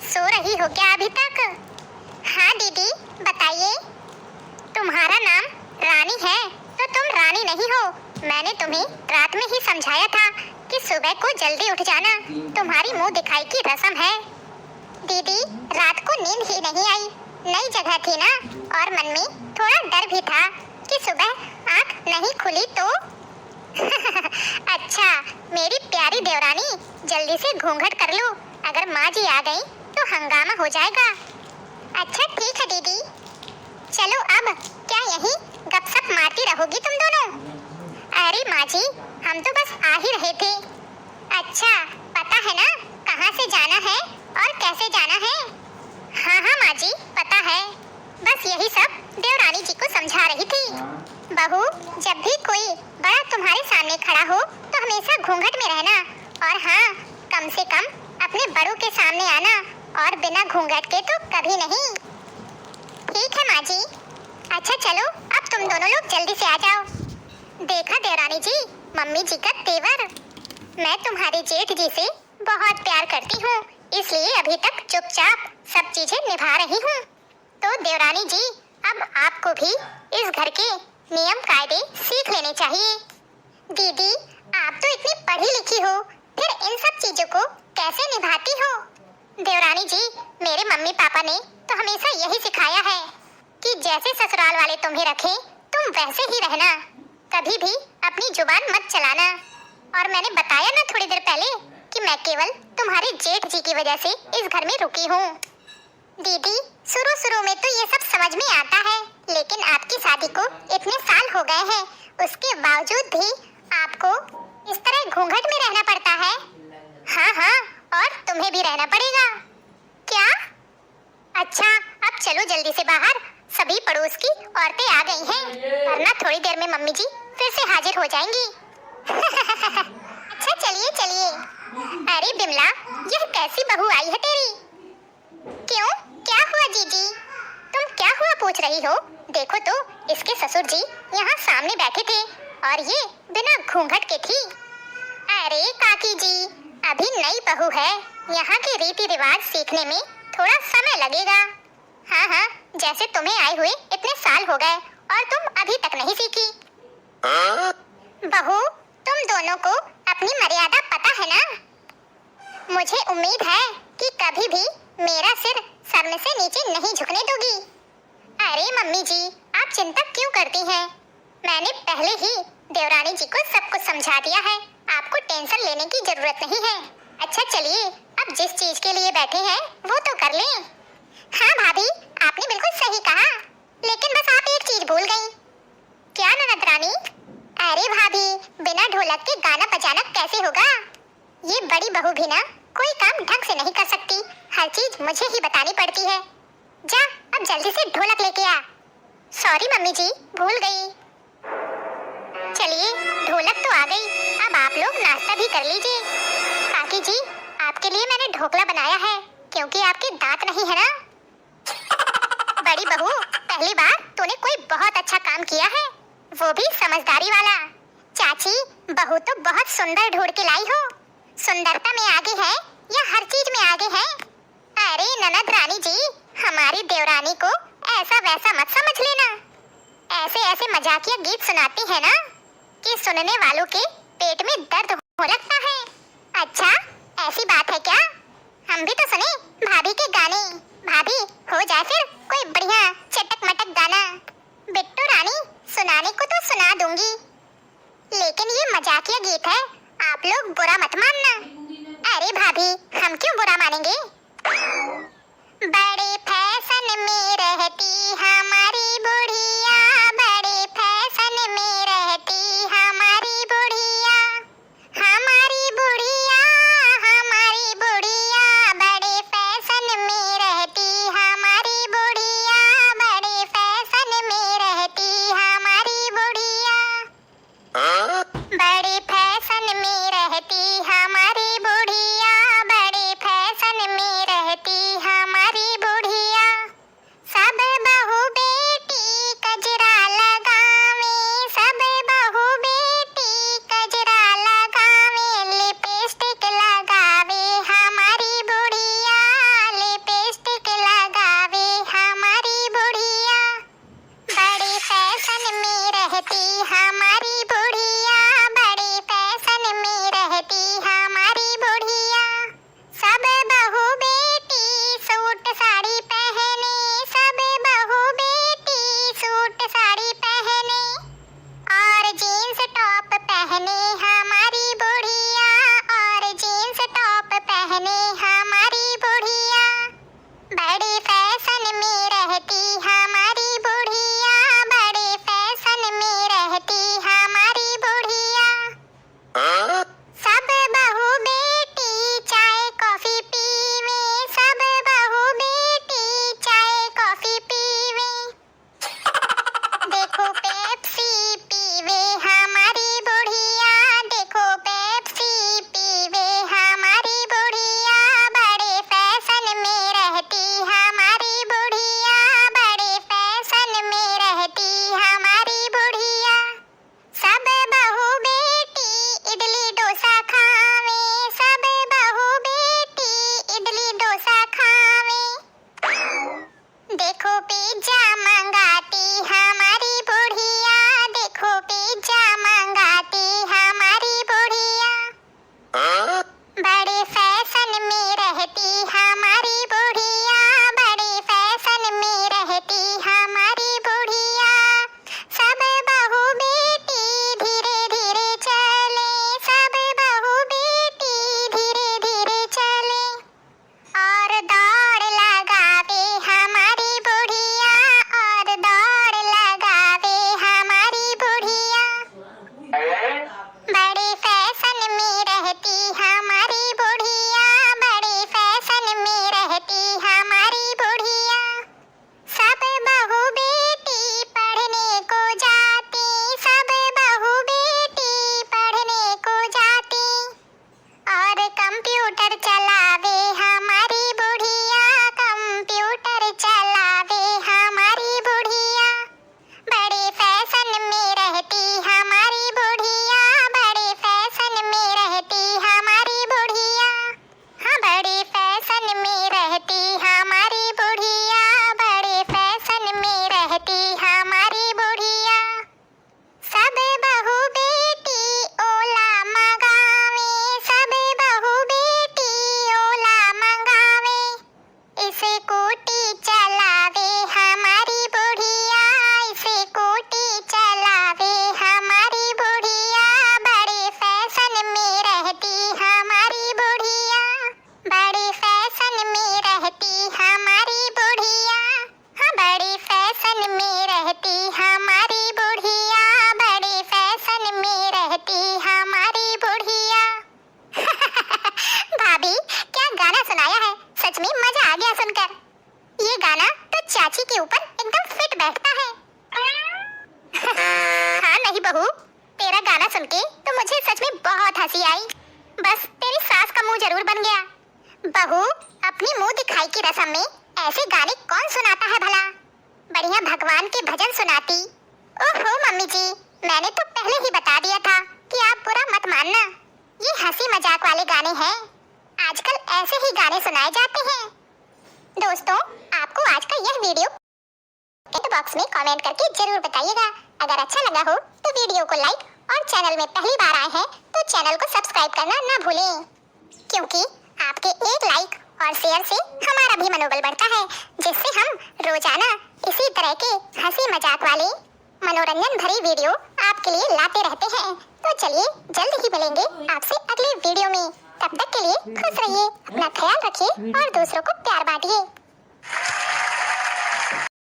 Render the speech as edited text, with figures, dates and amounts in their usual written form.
सो रही हो क्या अभी तक? हाँ दीदी बताइए। तुम्हारा नाम रानी है तो तुम रानी नहीं हो। मैंने तुम्हें रात में ही समझाया था कि सुबह को जल्दी उठ जाना, तुम्हारी मुंह दिखाई की रस्म है। दीदी रात को नींद ही नहीं आई, नई जगह थी ना, और मन में थोड़ा डर भी था कि सुबह आँख नहीं खुली तो। अच्छा मेरी प्यारी देवरानी, जल्दी से घूंघट कर लो, अगर माँ जी आ गई तो हंगामा हो जाएगा। अच्छा ठीक है दीदी। चलो अब क्या यहीं गपशप मारती रहोगी तुम दोनों? अरे माँ जी हम तो बस आ ही रहे थे। अच्छा पता है ना कहाँ से जाना है और कैसे जाना है? हाँ हाँ माँ जी पता है, बस यही सब देवरानी जी को समझा रही थी। बहू जब भी कोई बड़ा तुम्हारे सामने खड़ा हो तो हमेशा घूंघट में रहना, और हाँ कम से कम अपने बड़ों के सामने आना, और बिना घूंघट के तो कभी नहीं। ठीक है माँ जी। अच्छा चलो अब तुम दोनों लोग जल्दी से आ जाओ। देखा देवरानी जी, मम्मी जी का तेवर। मैं तुम्हारे जेठ जी से बहुत प्यार करती हूँ, इसलिए अभी तक चुपचाप सब चीजें निभा रही हूँ। तो देवरानी जी अब आपको भी इस घर के नियम कायदे सीख लेने चाहिए। दीदी आप तो इतनी पढ़ी लिखी हो, फिर इन सब चीजों को कैसे निभाती हो? देवरानी जी मेरे मम्मी पापा ने तो हमेशा यही सिखाया है कि जैसे ससुराल वाले तुम्हें रखें तुम वैसे ही रहना, कभी भी अपनी जुबान मत चलाना। और मैंने बताया ना थोड़ी देर पहले कि मैं केवल तुम्हारे जेठ जी की वजह से इस घर में रुकी हूँ। दीदी शुरू में तो ये सब समझ में आता है, लेकिन आपकी शादी को इतने साल हो गए हैं, उसके बावजूद भी आपको इस तरह घूंघट में रहना पड़ता है। हाँ हाँ और तुम्हें भी रहना पड़ेगा। क्या? अच्छा अब चलो जल्दी से बाहर, सभी पड़ोस की औरतें आ गई हैं, वरना थोड़ी देर में मम्मी जी फिर से हाजिर हो जाएंगी। अच्छा चलिए चलिए। अरे बिमला यह कैसी बहू आई है तेरी? क्यों क्या हुआ जीजी? तुम क्या हुआ पूछ रही हो? देखो तो इसके ससुर जी यहाँ सामने बैठे थे और ये बिना घूंघट के थी। अरे काकी जी अभी नई बहू है, यहाँ के रीति रिवाज सीखने में थोड़ा समय लगेगा। हाँ हाँ जैसे तुम्हें आए हुए इतने साल हो गए और तुम अभी तक नहीं सीखी। बहू तुम दोनों को अपनी मर्यादा पता है ना? मुझे उम्मीद है कि कभी भी मेरा सिर सर से नीचे नहीं झुकने दोगी। अरे मम्मी जी आप चिंता क्यों करती हैं? मैंने पहले ही देवरानी जी को सब कुछ समझा दिया है, आपको टेंशन लेने की जरूरत नहीं है। अच्छा चलिए अब जिस चीज के लिए बैठे हैं वो तो कर लें। हाँ भाभी आपने बिल्कुल सही कहा, लेकिन बस आप एक चीज भूल गई। क्या ननद रानी? अरे भाभी बिना ढोलक के गाना बजाना कैसे होगा? ये बड़ी बहू भी ना कोई काम ढंग से नहीं कर सकती, हर चीज मुझे ही बतानी पड़ती है। जा अब जल्दी से ढोलक लेके आ। सॉरी मम्मी जी भूल गई। चलिए ढोलक तो आ गई, अब आप लोग नाश्ता भी कर लीजिए। काकी जी आपके लिए मैंने ढोकला बनाया है, क्योंकि आपके दांत नहीं है ना। बड़ी बहू पहली बार तूने कोई बहुत अच्छा काम किया है, वो भी समझदारी वाला। चाची बहू तो बहुत सुंदर ढूंढ के लाई हो, सुंदरता में आगे है या हर चीज में आगे है? अरे ननद रानी जी हमारी देवरानी को ऐसा वैसा मत समझ लेना, ऐसे ऐसे मजाकिया गीत सुनाती है ना कि सुनने वालों के पेट में दर्द हो लगता है। अच्छा ऐसी बात है क्या? हम भी तो सुने भाभी के गाने। भाभी हो जाए फिर कोई बढ़िया चटक मटक गाना। बिट्टू रानी सुनाने को तो सुना दूंगी, लेकिन ये मजाकिया गीत है, आप लोग बुरा मत मानना। अरे भाभी हम क्यों बुरा मानेंगे? बड़े फैशन में रहती हमारी बुढ़िया, बड़े फैशन में रहती हमारी बुढ़िया, हमारी बुढ़िया, हमारी बुढ़िया, बड़े फैशन में रहती हमारी बुढ़िया, बड़े फैशन में रहती हमारी बुढ़िया, बड़े फैशन में रहती हमारी बुढ़िया, बड़े फैशन में हमारी बुढ़िया, बड़े फैशन में रहती हमारी बुढ़िया, बड़े फैशन में रहती हमारी बुढ़िया। सब बहू बेटी चाय कॉफी पीवे, सब बहू बेटी चाय कॉफी पीवे। देखो पेप्सी पीवे हमारी बुढ़िया, देखो पेप्सी पीवे हमारी बुढ़िया, बड़े फैशन में रहती हमारी बुढ़िया, बड़े फैशन में रहती हमारी बुढ़िया। सब बहू बेटी इडली डोसा खावे, सब बहू बेटी इडली डोसा खावे। देखो पिज्जा मंगाती हमारी बुढ़िया, देखो पिज्जा मंगाती हमारी बुढ़िया। बड़े फैशन में रहती हमारी बुढ़िया, बड़े फैशन में रहती हमारी बुढ़िया। सब बहू बेटी धीरे धीरे चले, सब बहू बेटी धीरे धीरे चले। और दौड़ लगावे हमारी बुढ़िया, और दौड़ लगावे हमारी बुढ़िया। बड़े फैशन में रहती हमारी बुढ़िया, बड़े फैशन में रहती हमारी बुढ़िया। सब बहू बेटी पढ़ने को जाती, सब बहू बेटी पढ़ने को जाती। और कंप्यूटर चलावे हमारी बुढ़िया, कंप्यूटर चलावे हमारी बुढ़िया। बड़े फैशन में रहती हमारी बुढ़िया, बड़े फैशन में रहती हमारी बुढ़िया। हाँ, बड़े फैशन में रहती हमारी बुढ़िया, बड़े फैशन में रहती हमारी बुढ़िया। सब बहू बेटी ओला मंगावे, सब बहू बेटी ओला मंगावे। इसे स्कूटी चलावे हमारी बुढ़िया, इसे स्कूटी चलावे हमारी बुढ़िया। बड़े फैशन में रहती हमारी बुढ़िया, बड़े फैशन में रहती हमारी बुढ़िया। हाँ, बड़े फैशन में रहती हमारी बुढ़िया, बड़े फैशन में रहती हमारी बुढ़िया। भाभी, क्या गाना सुनाया है, सच में मजा आ गया सुनकर। ये गाना तो चाची के ऊपर एकदम फिट बैठता है। हाँ नहीं बहू, तेरा गाना सुन के तो मुझे सच में बहुत हंसी आई। बस तेरी सास का मुंह जरूर बन गया। बहू, अपनी मुंह दिखाई की रस्म में ऐसे गाने कौन सुनाता है भला? बढ़िया भगवान के भजन सुनाती। ओहो मम्मी जी, मैंने तो पहले ही बता दिया था कि आप बुरा मत मानना। ये हंसी मजाक वाले गाने हैं, आजकल ऐसे ही गाने सुनाए जाते हैं। दोस्तों, आपको आज का यह वीडियो कमेंट बॉक्स में कमेंट करके जरूर बताइएगा। अगर अच्छा लगा हो तो वीडियो को लाइक, और चैनल में पहली बार आए हैं तो चैनल को सब्सक्राइब करना ना भूलें, क्योंकि आपके एक लाइक और शेयर से हमारा भी मनोबल बढ़ता है, जिससे हम रोजाना इसी तरह के हंसी मजाक वाले मनोरंजन भरी वीडियो आपके लिए लाते रहते हैं। तो चलिए जल्द ही मिलेंगे आपसे अगले वीडियो में। तब तक के लिए खुश रहिए, अपना ख्याल रखिए और दूसरों को प्यार बांटिए।